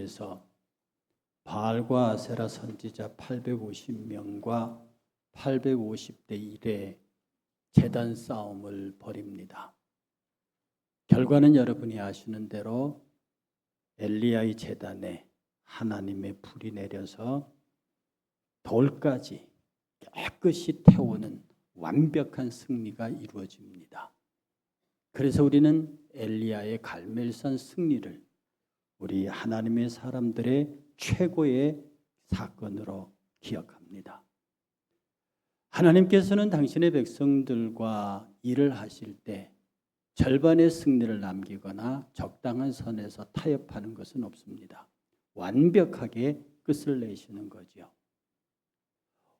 하나님께서 바알과 아세라 선지자 850명과 850대 1의 제단 싸움을 벌입니다. 결과는 여러분이 아시는 대로 엘리야의 제단에 하나님의 불이 내려서 돌까지 깨끗이 태우는 완벽한 승리가 이루어집니다. 그래서 우리는 엘리야의 갈멜산 승리를 우리 하나님의 사람들의 최고의 사건으로 기억합니다. 하나님께서는 당신의 백성들과 일을 하실 때 절반의 승리를 남기거나 적당한 선에서 타협하는 것은 없습니다. 완벽하게 끝을 내시는 거죠.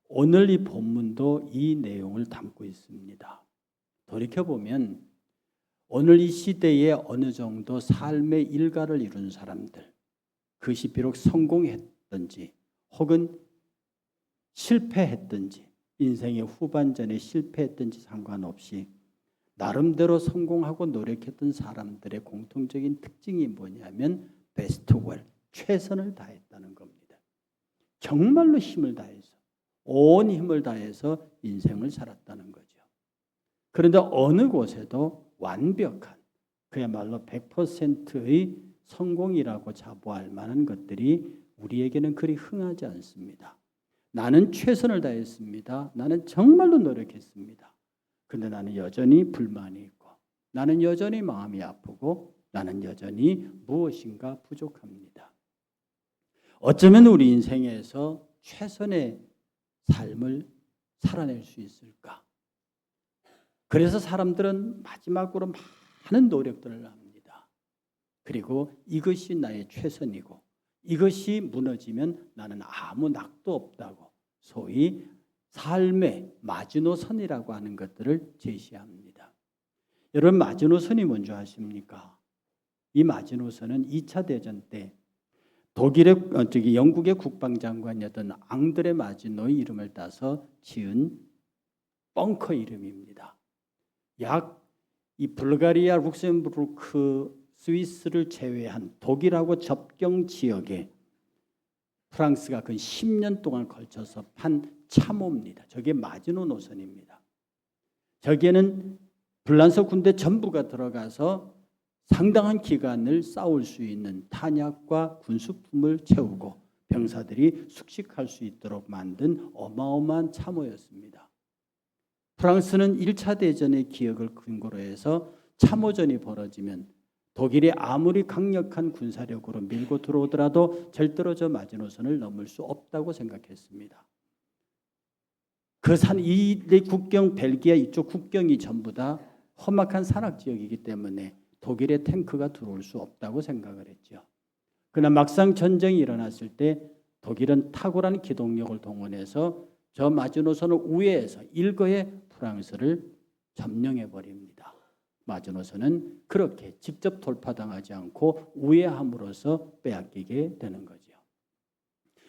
오늘 이 본문도 이 내용을 담고 있습니다. 돌이켜보면 오늘 이 시대에 어느 정도 삶의 일가를 이룬 사람들, 그것이 비록 성공했든지 혹은 실패했든지 인생의 후반전에 실패했든지 상관없이 나름대로 성공하고 노력했던 사람들의 공통적인 특징이 뭐냐면 베스트 웰, 최선을 다했다는 겁니다. 정말로 힘을 다해서, 온 힘을 다해서 인생을 살았다는 거죠. 그런데 어느 곳에도 완벽한, 그야말로 100%의 성공이라고 자부할 만한 것들이 우리에게는 그리 흥하지 않습니다. 나는 최선을 다했습니다. 나는 정말로 노력했습니다. 그런데 나는 여전히 불만이 있고, 나는 여전히 마음이 아프고, 나는 여전히 무엇인가 부족합니다. 어쩌면 우리 인생에서 최선의 삶을 살아낼 수 있을까? 그래서 사람들은 마지막으로 많은 노력들을 합니다. 그리고 이것이 나의 최선이고 이것이 무너지면 나는 아무 낙도 없다고 소위 삶의 마지노선이라고 하는 것들을 제시합니다. 여러분, 마지노선이 뭔지 아십니까? 이 마지노선은 2차 대전 때 영국의 국방장관이었던 앙드레 마지노의 이름을 따서 지은 벙커 이름입니다. 이 불가리아, 룩셈부르크, 스위스를 제외한 독일하고 접경 지역에 프랑스가 그 10년 동안 걸쳐서 판 참호입니다. 저게 마지노 노선입니다. 저기에는 불란서 군대 전부가 들어가서 상당한 기간을 싸울 수 있는 탄약과 군수품을 채우고 병사들이 숙식할 수 있도록 만든 어마어마한 참호였습니다. 프랑스는 1차 대전의 기억을 근거로 해서 참호전이 벌어지면 독일이 아무리 강력한 군사력으로 밀고 들어오더라도 절대로 저 마지노선을 넘을 수 없다고 생각했습니다. 이 국경, 벨기에 이쪽 국경이 전부 다 험악한 산악지역이기 때문에 독일의 탱크가 들어올 수 없다고 생각을 했죠. 그러나 막상 전쟁이 일어났을 때 독일은 탁월한 기동력을 동원해서 저 마지노선을 우회해서 일거에 프랑스를 점령해버립니다. 마지노선은 그렇게 직접 돌파당하지 않고 우회함으로써 빼앗기게 되는 거죠.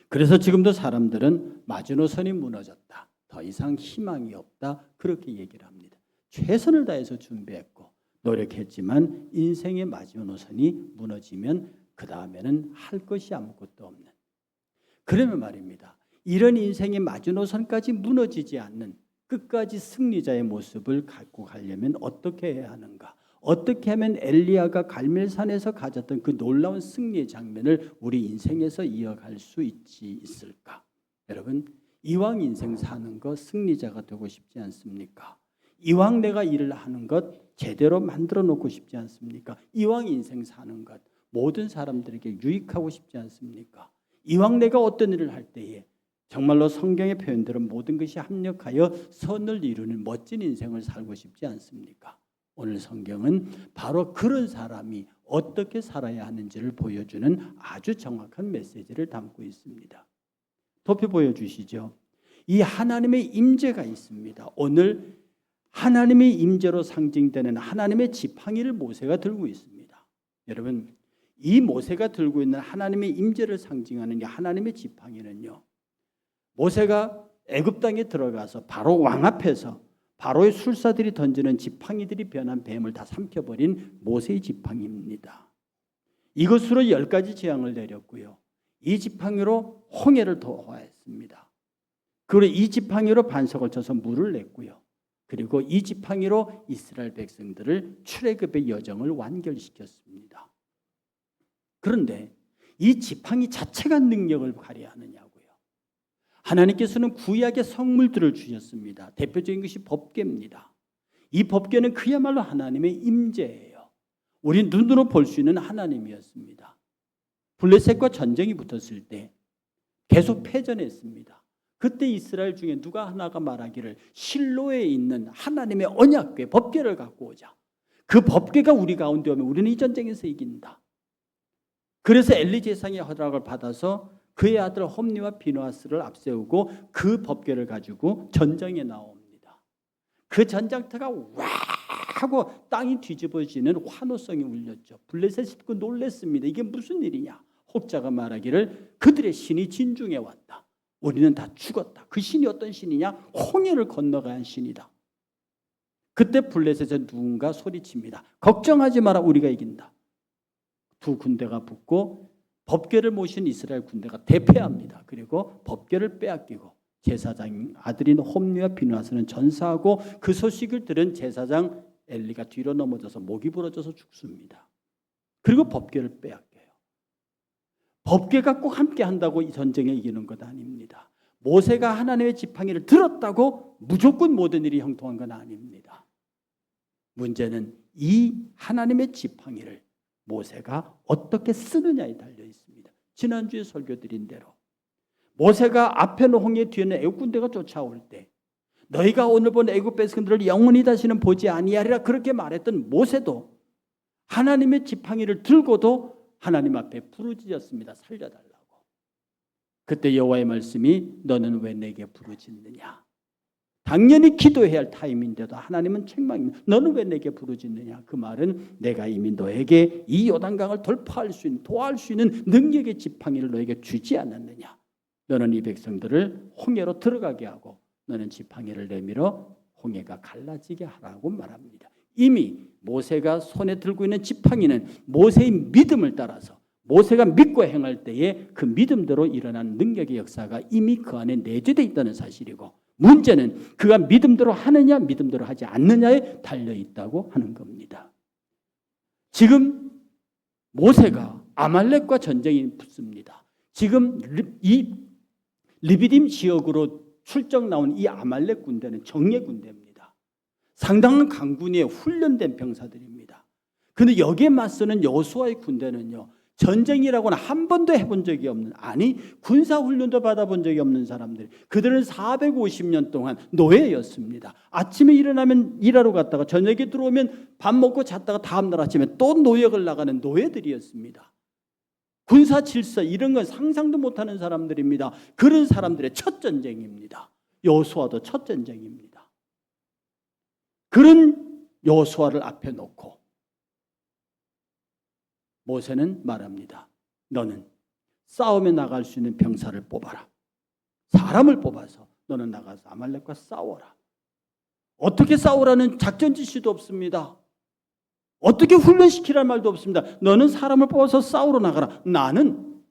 그래서 지금도 사람들은 마지노선이 무너졌다, 더 이상 희망이 없다, 그렇게 얘기를 합니다. 최선을 다해서 준비했고 노력했지만 인생의 마지노선이 무너지면 그 다음에는 할 것이 아무것도 없는, 그러면 말입니다, 이런 인생의 마지노선까지 무너지지 않는 끝까지 승리자의 모습을 갖고 가려면 어떻게 해야 하는가? 어떻게 하면 엘리야가 갈멜산에서 가졌던 그 놀라운 승리의 장면을 우리 인생에서 이어갈 수 있을까? 여러분, 이왕 인생 사는 것 승리자가 되고 싶지 않습니까? 이왕 내가 일을 하는 것 제대로 만들어 놓고 싶지 않습니까? 이왕 인생 사는 것 모든 사람들에게 유익하고 싶지 않습니까? 이왕 내가 어떤 일을 할 때에 정말로 성경의 표현대로 모든 것이 합력하여 선을 이루는 멋진 인생을 살고 싶지 않습니까? 오늘 성경은 바로 그런 사람이 어떻게 살아야 하는지를 보여주는 아주 정확한 메시지를 담고 있습니다. 도표 보여주시죠. 이 하나님의 임재가 있습니다. 오늘 하나님의 임재로 상징되는 하나님의 지팡이를 모세가 들고 있습니다. 여러분, 이 모세가 들고 있는 하나님의 임재를 상징하는 이 하나님의 지팡이는요, 모세가 애굽 땅에 들어가서 바로 왕 앞에서 바로의 술사들이 던지는 지팡이들이 변한 뱀을 다 삼켜버린 모세의 지팡이입니다. 이것으로 10가지 재앙을 내렸고요. 이 지팡이로 홍해를 도화했습니다. 그리고 이 지팡이로 반석을 쳐서 물을 냈고요. 그리고 이 지팡이로 이스라엘 백성들을 출애굽의 여정을 완결시켰습니다. 그런데 이 지팡이 자체가 능력을 발휘하느냐고요. 하나님께서는 구약의 성물들을 주셨습니다. 대표적인 것이 법궤입니다. 이 법궤는 그야말로 하나님의 임재예요. 우리 눈으로 볼 수 있는 하나님이었습니다. 블레셋과 전쟁이 붙었을 때 계속 패전했습니다. 그때 이스라엘 중에 누가 하나가 말하기를 실로에 있는 하나님의 언약궤 법궤를 갖고 오자. 그 법궤가 우리 가운데 오면 우리는 이 전쟁에서 이긴다. 그래서 엘리 제사장의 허락을 받아서 그의 아들 홈니와 비누아스를 앞세우고 그 법궤를 가지고 전쟁에 나옵니다. 그 전장터가 와 하고 땅이 뒤집어지는 환호성이 울렸죠. 블레셋이 듣고 놀랐습니다. 이게 무슨 일이냐. 혹자가 말하기를 그들의 신이 진중에 왔다. 우리는 다 죽었다. 그 신이 어떤 신이냐? 홍해를 건너가야 한 신이다. 그때 블레셋에 누군가 소리칩니다. 걱정하지 마라. 우리가 이긴다. 두 군대가 붙고 법궤를 모신 이스라엘 군대가 대패합니다. 그리고 법궤를 빼앗기고 제사장 아들인 홈리와 비누아스는 전사하고 그 소식을 들은 제사장 엘리가 뒤로 넘어져서 목이 부러져서 죽습니다. 그리고 법궤를 빼앗겨요. 법궤가 꼭 함께 한다고 이 전쟁에 이기는 것 아닙니다. 모세가 하나님의 지팡이를 들었다고 무조건 모든 일이 형통한 건 아닙니다. 문제는 이 하나님의 지팡이를 모세가 어떻게 쓰느냐에 달려 있습니다. 지난주에 설교드린 대로 모세가 앞에는 홍해 뒤에는 애국 군대가 쫓아올 때 너희가 오늘 본 애국 백성들을 영원히 다시는 보지 아니하리라 그렇게 말했던 모세도 하나님의 지팡이를 들고도 하나님 앞에 부르짖었습니다. 살려달라고. 그때 여호와의 말씀이 너는 왜 내게 부르짖느냐. 당연히 기도해야 할 타임인데도 하나님은 책망입니다. 너는 왜 내게 부르짖느냐. 그 말은 내가 이미 너에게 이 요단강을 돌파할 수 있는 도할 수 있는 능력의 지팡이를 너에게 주지 않았느냐. 너는 이 백성들을 홍해로 들어가게 하고 너는 지팡이를 내밀어 홍해가 갈라지게 하라고 말합니다. 이미 모세가 손에 들고 있는 지팡이는 모세의 믿음을 따라서 모세가 믿고 행할 때에 그 믿음대로 일어난 능력의 역사가 이미 그 안에 내재되어 있다는 사실이고 문제는 그가 믿음대로 하느냐 믿음대로 하지 않느냐에 달려있다고 하는 겁니다. 지금 모세가 아말렉과 전쟁이 붙습니다. 지금 이 리비딤 지역으로 출정 나온 이 아말렉 군대는 정예 군대입니다. 상당한 강군에 훈련된 병사들입니다. 그런데 여기에 맞서는 여호수아의 군대는요. 전쟁이라고는 한 번도 해본 적이 없는 아니 군사훈련도 받아본 적이 없는 사람들. 그들은 450년 동안 노예였습니다. 아침에 일어나면 일하러 갔다가 저녁에 들어오면 밥 먹고 잤다가 다음날 아침에 또 노역을 나가는 노예들이었습니다. 군사 질서 이런 건 상상도 못하는 사람들입니다. 그런 사람들의 첫 전쟁입니다. 여호수아도 첫 전쟁입니다. 그런 여호수아를 앞에 놓고 모세는 말합니다. 너는 싸움에 나갈 수 있는 병사를 뽑아라. 사람을 뽑아서 너는 나가서 아말렉과 싸워라. 어떻게 싸우라는 작전 지시도 없습니다. 어떻게 훈련시키라는 말도 없습니다. 너는 사람을 뽑아서 싸우러 나가라. 나는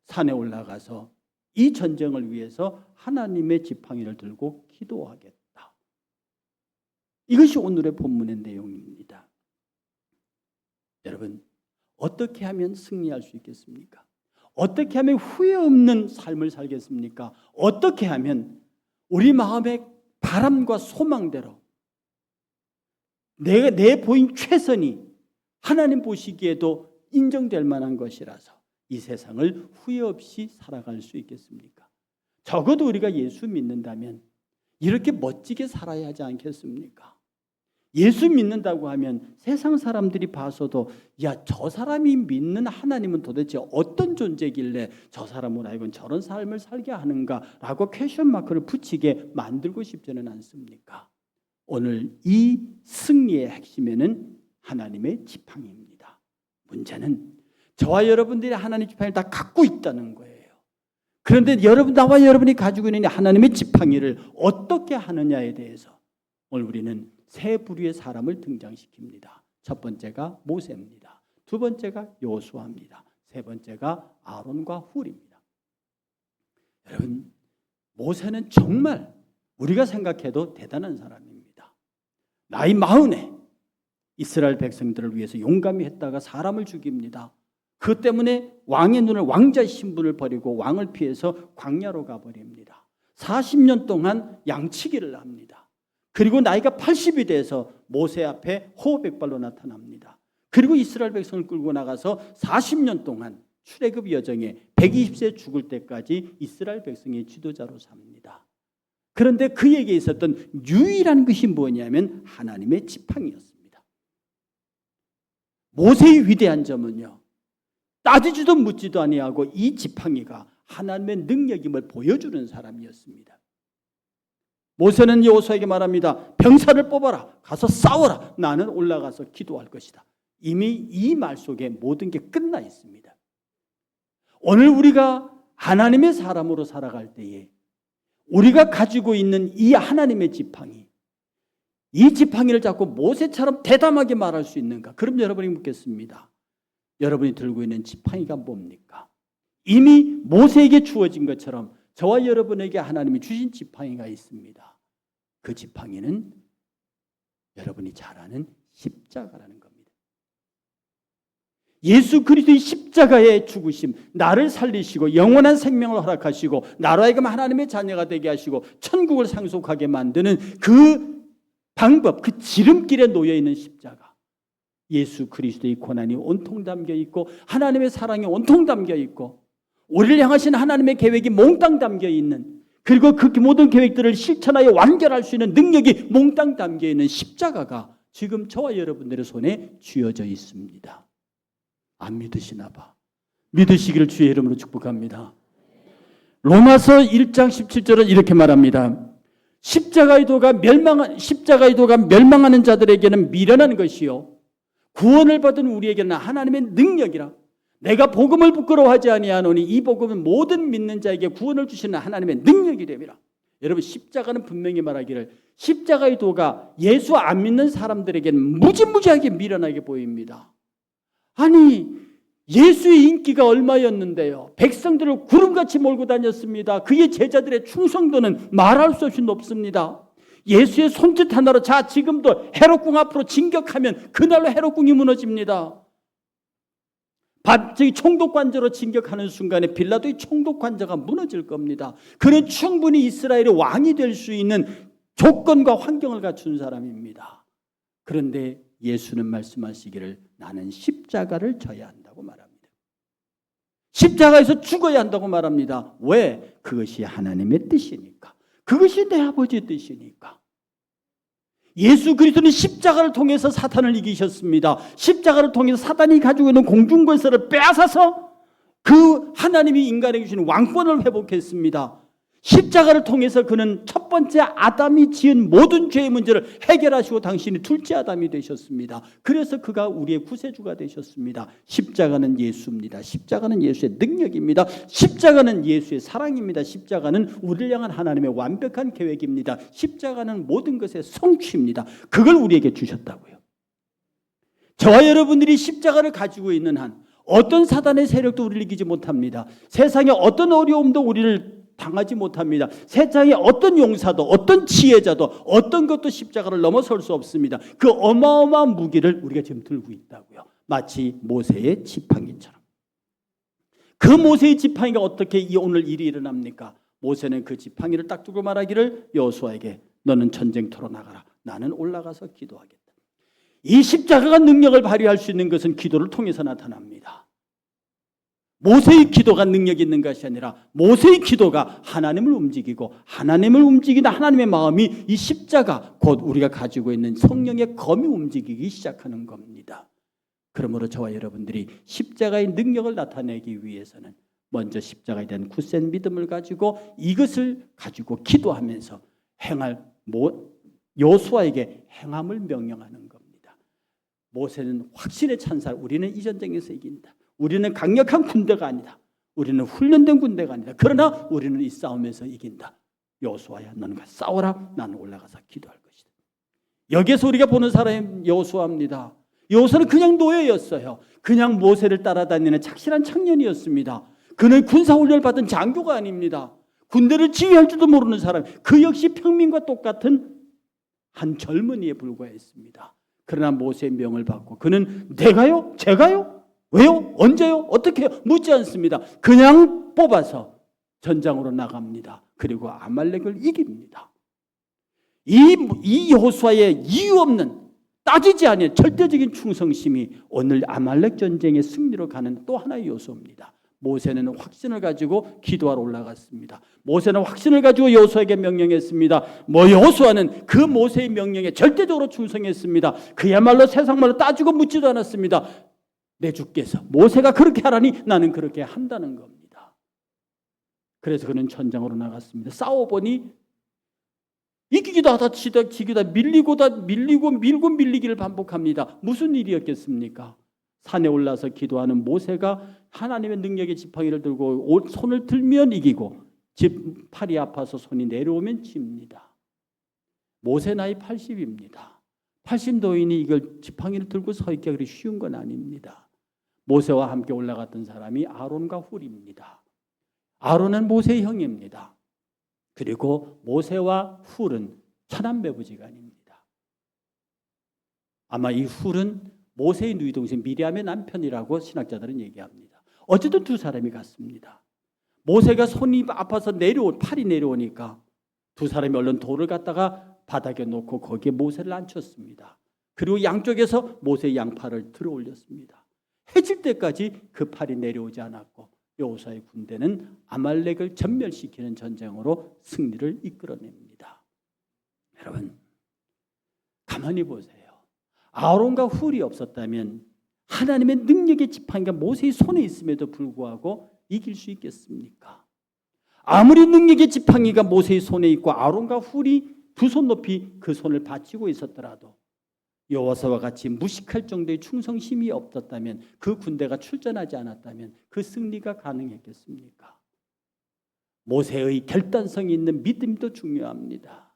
산에 올라가서 이 전쟁을 위해서 하나님의 지팡이를 들고 기도하겠다. 이것이 오늘의 본문의 내용입니다. 여러분, 어떻게 하면 승리할 수 있겠습니까? 어떻게 하면 후회 없는 삶을 살겠습니까? 어떻게 하면 우리 마음의 바람과 소망대로 내 보인 최선이 하나님 보시기에도 인정될 만한 것이라서 이 세상을 후회 없이 살아갈 수 있겠습니까? 적어도 우리가 예수 믿는다면 이렇게 멋지게 살아야 하지 않겠습니까? 예수 믿는다고 하면 세상 사람들이 봐서도 야, 저 사람이 믿는 하나님은 도대체 어떤 존재길래 저 사람은 아이고 저런 삶을 살게 하는가라고 퀘션 마크를 붙이게 만들고 싶지는 않습니까? 오늘 이 승리의 핵심에는 하나님의 지팡이입니다. 문제는 저와 여러분들이 하나님의 지팡이를 다 갖고 있다는 거예요. 그런데 나와 여러분이 가지고 있는 하나님의 지팡이를 어떻게 하느냐에 대해서 오늘 우리는 세 부류의 사람을 등장시킵니다. 첫 번째가 모세입니다. 두 번째가 여호수아입니다. 세 번째가 아론과 훌입니다. 여러분, 모세는 정말 우리가 생각해도 대단한 사람입니다. 나이 40에 이스라엘 백성들을 위해서 용감히 했다가 사람을 죽입니다. 그 때문에 왕의 눈을, 왕자 신분을 버리고 왕을 피해서 광야로 가버립니다. 40년 동안 양치기를 합니다. 그리고 나이가 80이 돼서 모세 앞에 호흡백발로 나타납니다. 그리고 이스라엘 백성을 끌고 나가서 40년 동안 출애굽 여정에 120세 죽을 때까지 이스라엘 백성의 지도자로 삽니다. 그런데 그에게 있었던 유일한 것이 뭐냐면 하나님의 지팡이였습니다. 모세의 위대한 점은요, 따지지도 묻지도 아니하고 이 지팡이가 하나님의 능력임을 보여주는 사람이었습니다. 모세는 여호수아에게 말합니다. 병사를 뽑아라. 가서 싸워라. 나는 올라가서 기도할 것이다. 이미 이 말 속에 모든 게 끝나 있습니다. 오늘 우리가 하나님의 사람으로 살아갈 때에 우리가 가지고 있는 이 하나님의 지팡이, 이 지팡이를 잡고 모세처럼 대담하게 말할 수 있는가? 그럼 여러분이 묻겠습니다. 여러분이 들고 있는 지팡이가 뭡니까? 이미 모세에게 주어진 것처럼 저와 여러분에게 하나님이 주신 지팡이가 있습니다. 그 지팡이는 여러분이 잘 아는 십자가라는 겁니다. 예수 그리스도의 십자가의 죽으심, 나를 살리시고 영원한 생명을 허락하시고 나로 하여금 하나님의 자녀가 되게 하시고 천국을 상속하게 만드는 그 방법, 그 지름길에 놓여있는 십자가, 예수 그리스도의 고난이 온통 담겨 있고 하나님의 사랑이 온통 담겨 있고 우리를 향하신 하나님의 계획이 몽땅 담겨 있는, 그리고 그 모든 계획들을 실천하여 완결할 수 있는 능력이 몽땅 담겨 있는 십자가가 지금 저와 여러분들의 손에 쥐어져 있습니다. 안 믿으시나 봐. 믿으시기를 주의 이름으로 축복합니다. 로마서 1장 17절은 이렇게 말합니다. 십자가의 도가 멸망하는 자들에게는 미련한 것이요 구원을 받은 우리에게는 하나님의 능력이라. 내가 복음을 부끄러워하지 아니하노니 이 복음은 모든 믿는 자에게 구원을 주시는 하나님의 능력이 됨이라. 여러분, 십자가는 분명히 말하기를 십자가의 도가 예수 안 믿는 사람들에게는 무지무지하게 미련하게 보입니다. 아니, 예수의 인기가 얼마였는데요. 백성들을 구름같이 몰고 다녔습니다. 그의 제자들의 충성도는 말할 수 없이 높습니다. 예수의 손짓 하나로 자 지금도 헤롯궁 앞으로 진격하면 그날로 헤롯궁이 무너집니다. 총독관저로 진격하는 순간에 빌라도의 총독관저가 무너질 겁니다. 그는 충분히 이스라엘의 왕이 될 수 있는 조건과 환경을 갖춘 사람입니다. 그런데 예수는 말씀하시기를 나는 십자가를 져야 한다고 말합니다. 십자가에서 죽어야 한다고 말합니다. 왜? 그것이 하나님의 뜻이니까. 그것이 내 아버지의 뜻이니까. 예수 그리스도는 십자가를 통해서 사탄을 이기셨습니다. 십자가를 통해서 사탄이 가지고 있는 공중권세를 빼앗아서 그 하나님이 인간에게 주신 왕권을 회복했습니다. 십자가를 통해서 그는 첫 번째 아담이 지은 모든 죄의 문제를 해결하시고 당신이 둘째 아담이 되셨습니다. 그래서 그가 우리의 구세주가 되셨습니다. 십자가는 예수입니다. 십자가는 예수의 능력입니다. 십자가는 예수의 사랑입니다. 십자가는 우리를 향한 하나님의 완벽한 계획입니다. 십자가는 모든 것의 성취입니다. 그걸 우리에게 주셨다고요. 저와 여러분들이 십자가를 가지고 있는 한 어떤 사단의 세력도 우리를 이기지 못합니다. 세상의 어떤 어려움도 우리를 당하지 못합니다. 세상의 어떤 용사도 어떤 지혜자도 어떤 것도 십자가를 넘어설 수 없습니다. 그 어마어마한 무기를 우리가 지금 들고 있다고요. 마치 모세의 지팡이처럼. 그 모세의 지팡이가 어떻게 오늘 일이 일어납니까? 모세는 그 지팡이를 딱 두고 말하기를 여호수아에게 너는 전쟁터로 나가라. 나는 올라가서 기도하겠다. 이 십자가가 능력을 발휘할 수 있는 것은 기도를 통해서 나타납니다. 모세의 기도가 능력 있는 것이 아니라 모세의 기도가 하나님을 움직이고 하나님을 움직이는 하나님의 마음이 이 십자가 곧 우리가 가지고 있는 성령의 검이 움직이기 시작하는 겁니다. 그러므로 저와 여러분들이 십자가의 능력을 나타내기 위해서는 먼저 십자가에 대한 굳센 믿음을 가지고 이것을 가지고 기도하면서 행할 여호수아에게 행함을 명령하는 겁니다. 모세는 확신에 찬 사람, 우리는 이 전쟁에서 이긴다. 우리는 강력한 군대가 아니다. 우리는 훈련된 군대가 아니다. 그러나 우리는 이 싸움에서 이긴다. 여호수아야, 너는 가서 싸워라. 나는 올라가서 기도할 것이다. 여기에서 우리가 보는 사람이 여호수아입니다. 여호수아는 그냥 노예였어요. 그냥 모세를 따라다니는 착실한 청년이었습니다. 그는 군사훈련을 받은 장교가 아닙니다. 군대를 지휘할 줄도 모르는 사람, 그 역시 평민과 똑같은 한 젊은이에 불과했습니다. 그러나 모세의 명을 받고 그는 내가요? 제가요? 왜요? 언제요? 어떻게 해요? 묻지 않습니다. 그냥 뽑아서 전장으로 나갑니다. 그리고 아말렉을 이깁니다. 이 여호수아의 이유 없는 따지지 않은 절대적인 충성심이 오늘 아말렉 전쟁의 승리로 가는 또 하나의 요소입니다. 모세는 확신을 가지고 기도하러 올라갔습니다. 모세는 확신을 가지고 여호수아에게 명령했습니다. 여호수아는 그 모세의 명령에 절대적으로 충성했습니다. 그야말로 세상말로 따지고 묻지도 않았습니다. 내 주께서 모세가 그렇게 하라니 나는 그렇게 한다는 겁니다. 그래서 그는 전장으로 나갔습니다. 싸워보니 이기기도 하다 지기도 하다 밀리고 밀리기를 반복합니다. 무슨 일이었겠습니까? 산에 올라서 기도하는 모세가 하나님의 능력의 지팡이를 들고 손을 들면 이기고 팔이 아파서 손이 내려오면 집니다. 모세 나이 80입니다. 80노인이 이걸 지팡이를 들고 서 있기가 그리 쉬운 건 아닙니다. 모세와 함께 올라갔던 사람이 아론과 훌입니다. 아론은 모세의 형입니다. 그리고 모세와 훌은 천한매부지간입니다. 아마 이 훌은 모세의 누이 동생 미리암의 남편이라고 신학자들은 얘기합니다. 어쨌든 두 사람이 갔습니다. 모세가 손이 아파서 팔이 내려오니까 두 사람이 얼른 돌을 갖다가 바닥에 놓고 거기에 모세를 앉혔습니다. 그리고 양쪽에서 모세의 양팔을 들어 올렸습니다. 해질 때까지 그 팔이 내려오지 않았고 여호수아의 군대는 아말렉을 전멸시키는 전쟁으로 승리를 이끌어냅니다. 여러분 가만히 보세요. 아론과 훌이 없었다면 하나님의 능력의 지팡이가 모세의 손에 있음에도 불구하고 이길 수 있겠습니까? 아무리 능력의 지팡이가 모세의 손에 있고 아론과 훌이 두 손 높이 그 손을 받치고 있었더라도 여호수아와 같이 무식할 정도의 충성심이 없었다면 그 군대가 출전하지 않았다면 그 승리가 가능했겠습니까? 모세의 결단성이 있는 믿음도 중요합니다.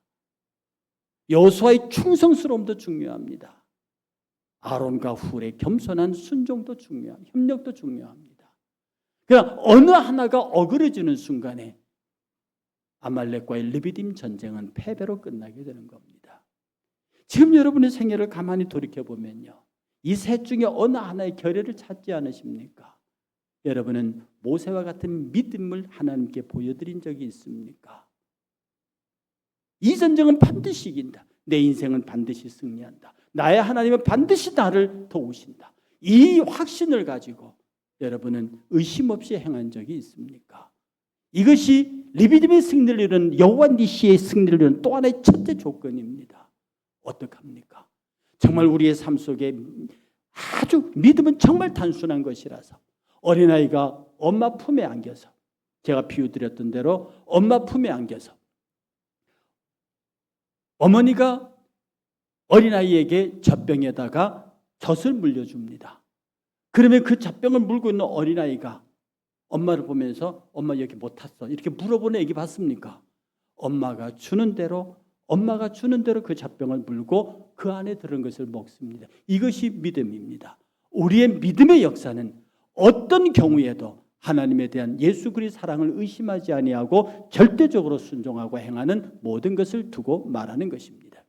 여호수아의 충성스러움도 중요합니다. 아론과 훌의 겸손한 순종도 중요합니다. 협력도 중요합니다. 그러나 어느 하나가 어그러지는 순간에 아말렉과의 르비딤 전쟁은 패배로 끝나게 되는 겁니다. 지금 여러분의 생애를 가만히 돌이켜보면요. 이 셋 중에 어느 하나의 결례를 찾지 않으십니까? 여러분은 모세와 같은 믿음을 하나님께 보여드린 적이 있습니까? 이 전쟁은 반드시 이긴다. 내 인생은 반드시 승리한다. 나의 하나님은 반드시 나를 도우신다. 이 확신을 가지고 여러분은 의심 없이 행한 적이 있습니까? 이것이 르비딤의 승리를 이루는 여호와 니시의 승리를 이루는 또 하나의 첫째 조건입니다. 어떡합니까? 정말 우리의 삶 속에 아주 믿음은 정말 단순한 것이라서 어린아이가 엄마 품에 안겨서 제가 비유 드렸던 대로 엄마 품에 안겨서 어머니가 어린아이에게 젖병에다가 젖을 물려줍니다. 그러면 그 젖병을 물고 있는 어린아이가 엄마를 보면서 엄마 여기 못 탔어 이렇게 물어보는 애기 봤습니까? 엄마가 주는 대로 그 젖병을 물고 그 안에 들은 것을 먹습니다. 이것이 믿음입니다. 우리의 믿음의 역사는 어떤 경우에도 하나님에 대한 예수 그리스도의 사랑을 의심하지 아니하고 절대적으로 순종하고 행하는 모든 것을 두고 말하는 것입니다.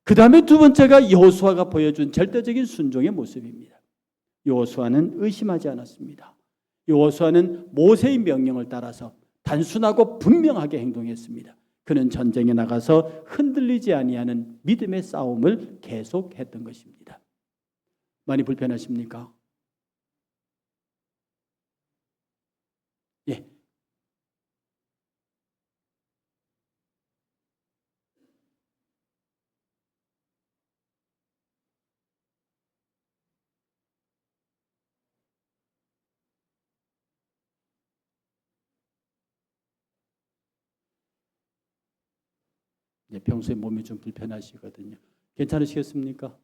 그 다음에 두 번째가 여호수아가 보여준 절대적인 순종의 모습입니다. 여호수아는 의심하지 않았습니다. 여호수아는 모세의 명령을 따라서 단순하고 분명하게 행동했습니다. 그는 전쟁에 나가서 흔들리지 아니하는 믿음의 싸움을 계속했던 것입니다. 많이 불편하십니까? 예. 평소에 몸이 좀 불편하시거든요. 괜찮으시겠습니까?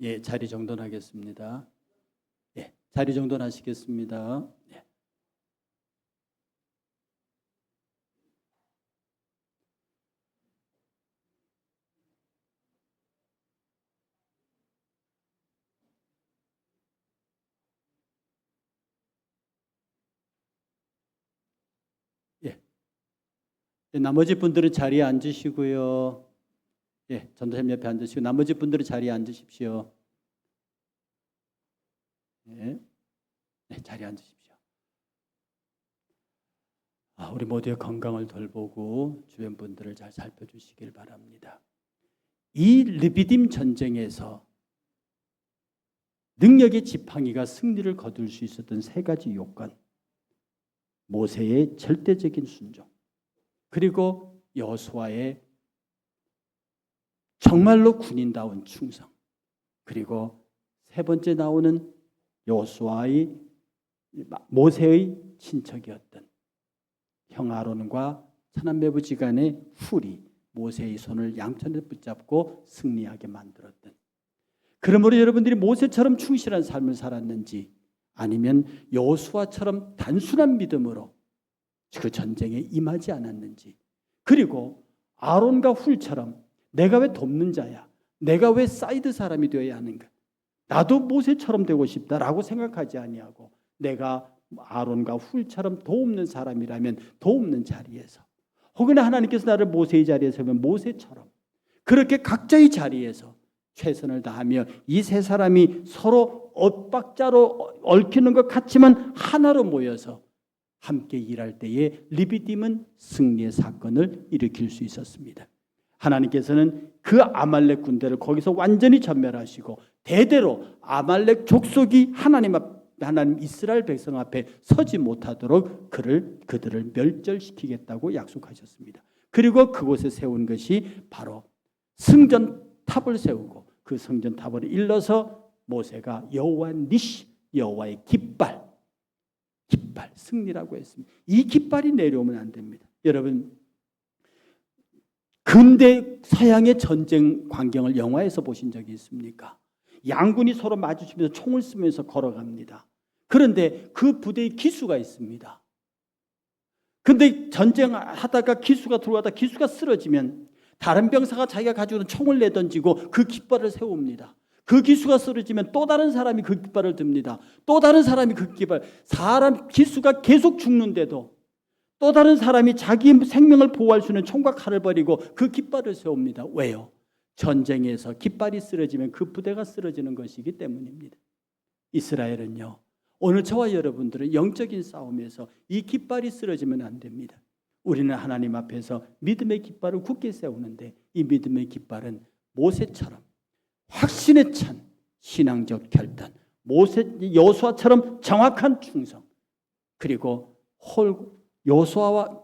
예, 자리 정돈하겠습니다. 예, 자리 정돈하시겠습니다. 예. 나머지 분들은 자리에 앉으시고요. 예, 전도사님 옆에 앉으시고 나머지 분들은 자리에 앉으십시오. 예, 네, 자리에 앉으십시오. 우리 모두의 건강을 돌보고 주변 분들을 잘 살펴주시길 바랍니다. 이 르비딤 전쟁에서 능력의 지팡이가 승리를 거둘 수 있었던 세 가지 요건: 모세의 절대적인 순종, 그리고 여호수아의 정말로 군인다운 충성, 그리고 세 번째 나오는 여호수아의 모세의 친척이었던 형 아론과 차남매부지간의 훌이 모세의 손을 양손에 붙잡고 승리하게 만들었던, 그러므로 여러분들이 모세처럼 충실한 삶을 살았는지 아니면 여호수아처럼 단순한 믿음으로 그 전쟁에 임하지 않았는지, 그리고 아론과 훌처럼 내가 왜 돕는 자야, 내가 왜 사이드 사람이 되어야 하는가, 나도 모세처럼 되고 싶다라고 생각하지 아니하고 내가 아론과 훌처럼 도움는 사람이라면 도움는 자리에서, 혹은 하나님께서 나를 모세의 자리에 세우면 모세처럼 그렇게 각자의 자리에서 최선을 다하며 이 세 사람이 서로 엇박자로 얽히는 것 같지만 하나로 모여서 함께 일할 때에 르비딤은 승리의 사건을 일으킬 수 있었습니다. 하나님께서는 그 아말렉 군대를 거기서 완전히 전멸하시고 대대로 아말렉 족속이 하나님 이스라엘 백성 앞에 서지 못하도록 그들을 멸절시키겠다고 약속하셨습니다. 그리고 그곳에 세운 것이 바로 성전탑을 세우고 그 성전탑을 일러서 모세가 여호와 니시, 여호와의 깃발 승리라고 했습니다. 이 깃발이 내려오면 안 됩니다. 여러분, 근대 서양의 전쟁 광경을 영화에서 보신 적이 있습니까? 양군이 서로 마주치면서 총을 쓰면서 걸어갑니다. 그런데 그 부대에 기수가 있습니다. 그런데 전쟁하다가 기수가 들어가다 기수가 쓰러지면 다른 병사가 자기가 가지고 있는 총을 내던지고 그 깃발을 세웁니다. 그 기수가 쓰러지면 또 다른 사람이 그 깃발을 듭니다. 또 다른 사람이 그 깃발, 기수가 계속 죽는데도 또 다른 사람이 자기 생명을 보호할 수 있는 총과 칼을 버리고 그 깃발을 세웁니다. 왜요? 전쟁에서 깃발이 쓰러지면 그 부대가 쓰러지는 것이기 때문입니다. 이스라엘은요, 오늘 저와 여러분들은 영적인 싸움에서 이 깃발이 쓰러지면 안 됩니다. 우리는 하나님 앞에서 믿음의 깃발을 굳게 세우는데 이 믿음의 깃발은 모세처럼 확신에 찬 신앙적 결단, 여호수아처럼 정확한 충성, 그리고 여호수아와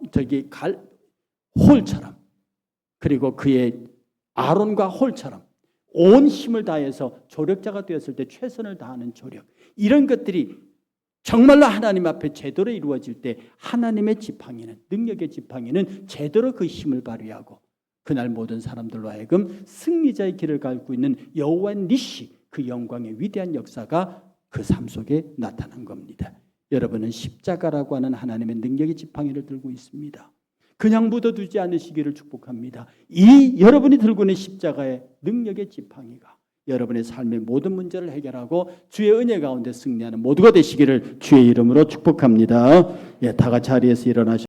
홀처럼, 그리고 그의 아론과 홀처럼 온 힘을 다해서 조력자가 되었을 때 최선을 다하는 조력, 이런 것들이 정말로 하나님 앞에 제대로 이루어질 때 하나님의 지팡이는, 능력의 지팡이는 제대로 그 힘을 발휘하고 그날 모든 사람들로 하여금 승리자의 길을 밟고 있는 여호와 니시, 그 영광의 위대한 역사가 그 삶 속에 나타난 겁니다. 여러분은 십자가라고 하는 하나님의 능력의 지팡이를 들고 있습니다. 그냥 묻어두지 않으시기를 축복합니다. 이 여러분이 들고 있는 십자가의 능력의 지팡이가 여러분의 삶의 모든 문제를 해결하고 주의 은혜 가운데 승리하는 모두가 되시기를 주의 이름으로 축복합니다. 다 같이 자리에서 일어나시